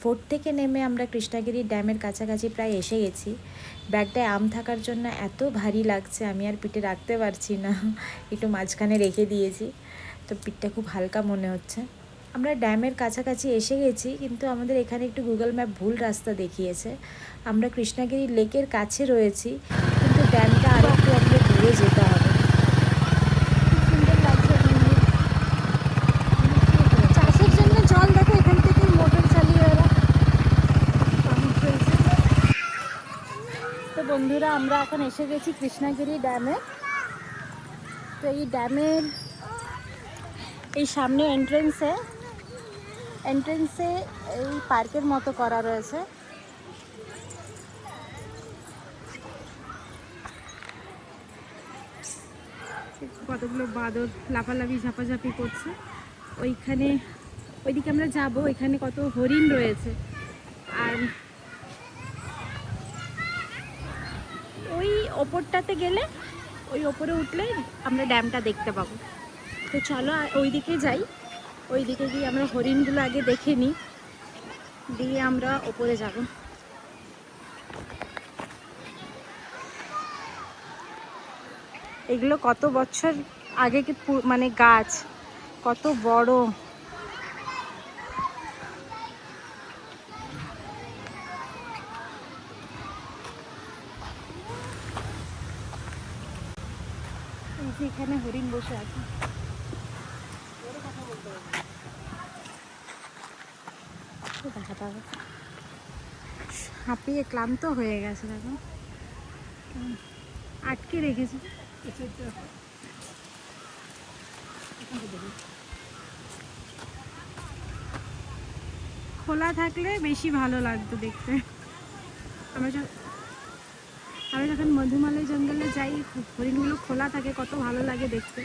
Fort থেকে নেমে আমরা কৃষ্ণাগিরি ড্যামের কাছাকাছি প্রায় এসে গেছি। ব্যাগটায় আম থাকার জন্য এত ভারী লাগছে, আমি আর পিঠে রাখতে পারছি না, একটু মাঝখানে রেখে দিয়েছি, তো পিঠটা খুব হালকা মনে হচ্ছে। আমরা ড্যামের কাছাকাছি এসে গেছি, কিন্তু আমাদের এখানে একটু গুগল ম্যাপ ভুল রাস্তা দেখিয়েছে। আমরা কৃষ্ণাগিরি লেকের কাছে রয়েছি, কিন্তু ড্যামটা আরও একটু আমাদের দূরে যেতে হবে। সুন্দর লাগছে চাষের জন্য জল, দেখো এখান থেকে মোটর চালিয়ে ওরা পাম্প চলছে। তো বন্ধুরা, আমরা এখন এসে গেছি কৃষ্ণাগিরি ড্যামে। তো এই ড্যামের এই সামনে এন্ট্রেন্সে এই পার্কের মতো করা রয়েছে। কতগুলো বাঁদর লাফালাফি ঝাপাঝাপি করছে। ওইদিকে আমরা যাব, ওইখানে কত হরিণ রয়েছে। আর ওই ওপরটাতে গেলে, ওই ওপরে উঠলে আমরা ড্যামটা দেখতে পাবো। তো চলো ওইদিকে যাই, ওইদিকে গিয়ে আমরা হরিণগুলো আগে দেখে নিই, দিয়ে আমরা ওপরে যাব। এগুলো কত বছর আগে কি মানে গাছ, কত বড়। এখানে হরিণ বসে আছে। হাঁপিয়ে ক্লান্ত হয়ে গেছে, দেখো আটকে রেখেছে। খোলা থাকলে বেশি ভালো লাগতো দেখতে। আমরা যখন মধুমালয় জঙ্গলে যাই, হরিণগুলো খোলা থাকে, কত ভালো লাগে দেখতে।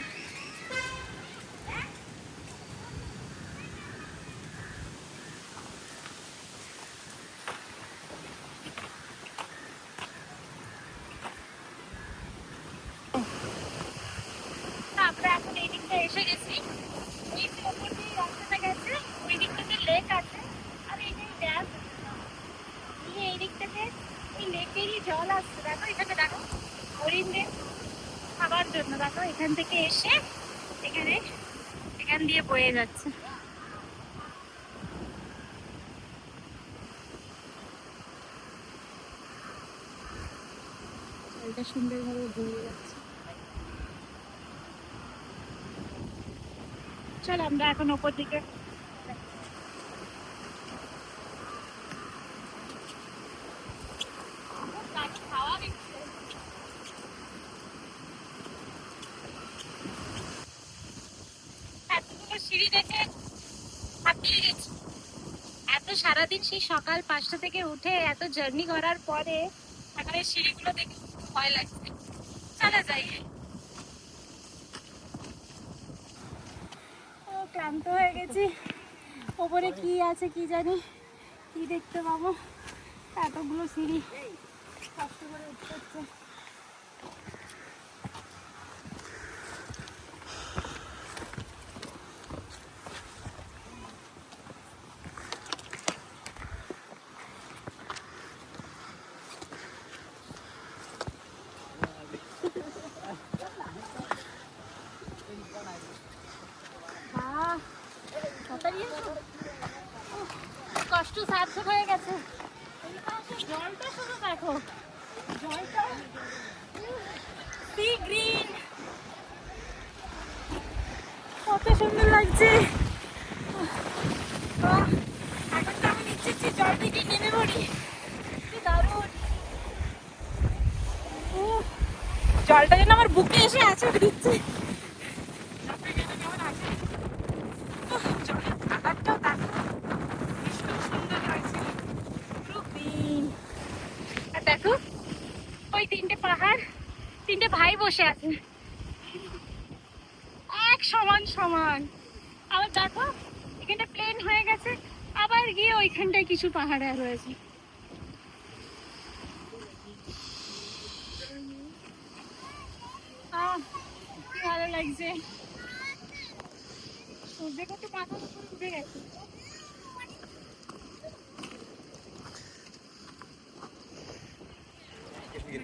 আমরা এখন এই দিকটা এসে গেছি। এই যে ওপর দিয়ে রাস্তাটা গেছে, ওই দিকটাতে লেক আছে, আর এই যে ড্যাম নিয়ে এই দিকটাতে ওই লেকেরই জল আসছে। দেখো এখানে, দেখো হরিণদের খাবার জন্য, দেখো এখান থেকে এসে এখান দিয়ে বয়ে যাচ্ছে। জলটা সুন্দরভাবে বয়ে যাচ্ছে। চল আমরা এখন ওপর দিকে। সিঁড়ি দেখে হাঁপিয়ে গেছি। এত সারাদিন সেই সকাল 5টা থেকে উঠে এত জার্নি করার পরে এখন এই সিঁড়িগুলো দেখে ভয় লাগছে। চলে যাই। ক্লান্ত হয়ে গেছি। ওপরে কি আছে কি জানি, কি দেখতে পাবো। এতগুলো সিঁড়ি কষ্ট করে উঠতে হচ্ছে। কষ্ট সার্থক হয়ে গেছে। জলটা শুধু দেখো, জলটা সি গ্রিন, কত সুন্দর লাগছে। এখন তো আমি নিচ্ছি জল থেকে নেমে পড়ি, কি দারুণ। জলটা যেন আমার বুকে এসে আছড়ে দিচ্ছে। জলের কালারটাও দেখো, ভীষণ সুন্দর লাগছে। আর দেখো ওই 3টে পাহাড়, 3টে ভাই বসে আছে এক সমান সমান। আবার দেখো এখানটা প্লেন হয়ে গেছে, আবার গিয়ে ওইখানটায় কিছু পাহাড় রয়েছে। কি ভালো লাগছে। সূর্য কত মাথার উপরে উঠে গেছে। জলের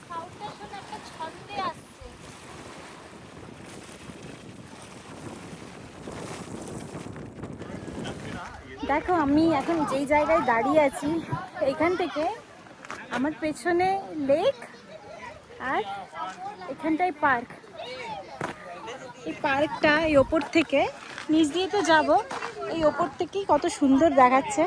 সাউন্ডটা শুনে একটা ছন্দে আসছে। দেখো আমি এখন যেই জায়গায় দাঁড়িয়ে আছি এইখান থেকে আমার পেছনে লেক আর এখানটায় পার্ক। এই পার্কটা এই ওপর থেকে নিচ দিয়ে তো যাবো, এই ওপর থেকেই কত সুন্দর দেখাচ্ছে।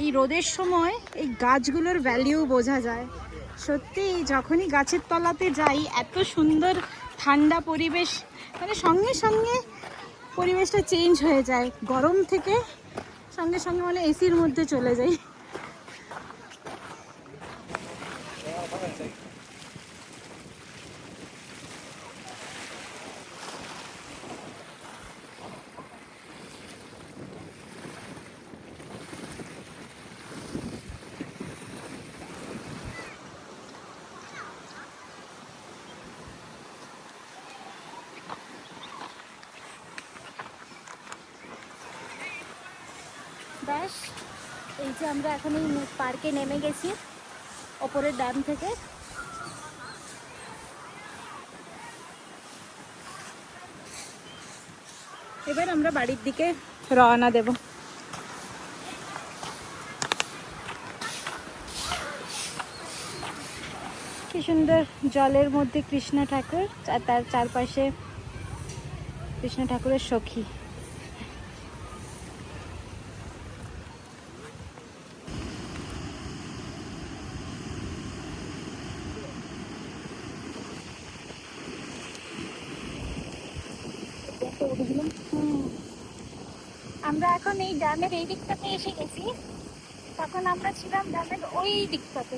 এই রোদের সময় এই গাছগুলোর ভ্যালিউ বোঝা যায়। সত্যি যখনই গাছের তলাতে যাই এত সুন্দর ঠান্ডা পরিবেশ, মানে সঙ্গে সঙ্গে পরিবেশটা চেঞ্জ হয়ে যায়, গরম থেকে সঙ্গে সঙ্গে মানে এসির মধ্যে চলে যাই। ব্যাস, এই যে আমরা এখন এই পার্কে নেমে গেছি ওপরের ডান থেকে। এবার আমরা বাড়ির দিকে রওনা দেব। কি সুন্দর জলের মধ্যে কৃষ্ণ ঠাকুর, আর তার চারপাশে কৃষ্ণ ঠাকুরের সখী। আমরা এখন এই ড্যামের এই দিকটাতে এসে গেছি, তখন আমরা ছিলাম ড্যামের ওই দিকটাতে।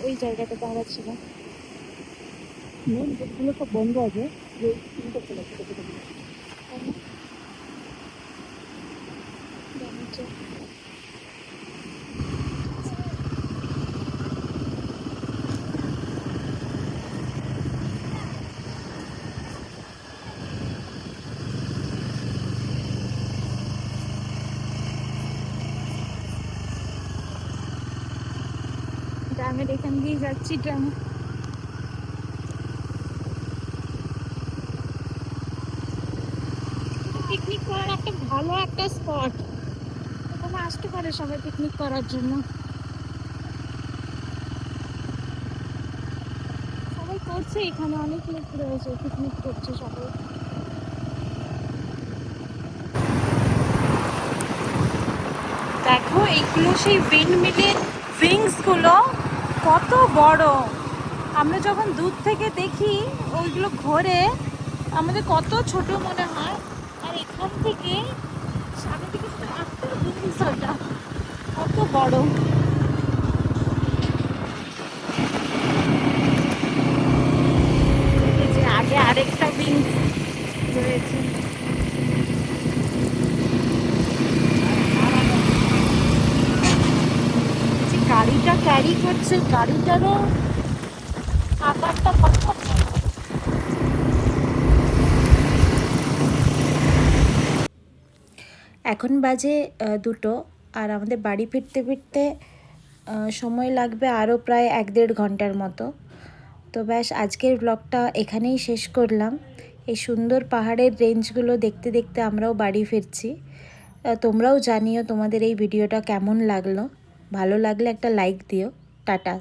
ওই জায়গাটাতে আমরা ছিলাম। মেন গেটগুলো সব বন্ধ আছে, ড্যামের এখান দিয়ে যাচ্ছি। ড্যাম পিকনিক করার একটা ভালো একটা স্পট, এখানে আসতে পারে সবাই পিকনিক করার জন্য। সবাই করছে, এখানে অনেক লোক রয়েছে পিকনিক করছে সবাই। দেখো এইগুলো সেই উইন্ড মিলের উইংস গুলো, কত বড়। আমরা যখন দূর থেকে দেখি ওইগুলো ঘোরে আমাদের কত ছোট মনে হয়, আর এখান থেকে সামনে থেকে একটা উইংস, ওটা কত বড়। এই যে আগে আরেকটা উইংস রয়েছে। গাড়িটা ক্যারি করছে, গাড়িটারও আকারটা কত। এখন বাজে 2টো, আর আমাদের বাড়ি ফিরতে ফিরতে সময় লাগবে আরও প্রায় 1-1.5 ঘন্টার মতো। তো ব্যাস, আজকের ব্লগটা এখানেই শেষ করলাম। এই সুন্দর পাহাড়ের রেঞ্জগুলো দেখতে দেখতে আমরাও বাড়ি ফিরছি। তোমরাও জানিও তোমাদের এই ভিডিওটা কেমন লাগলো। ভালো লাগলে একটা লাইক দিও। টাটা।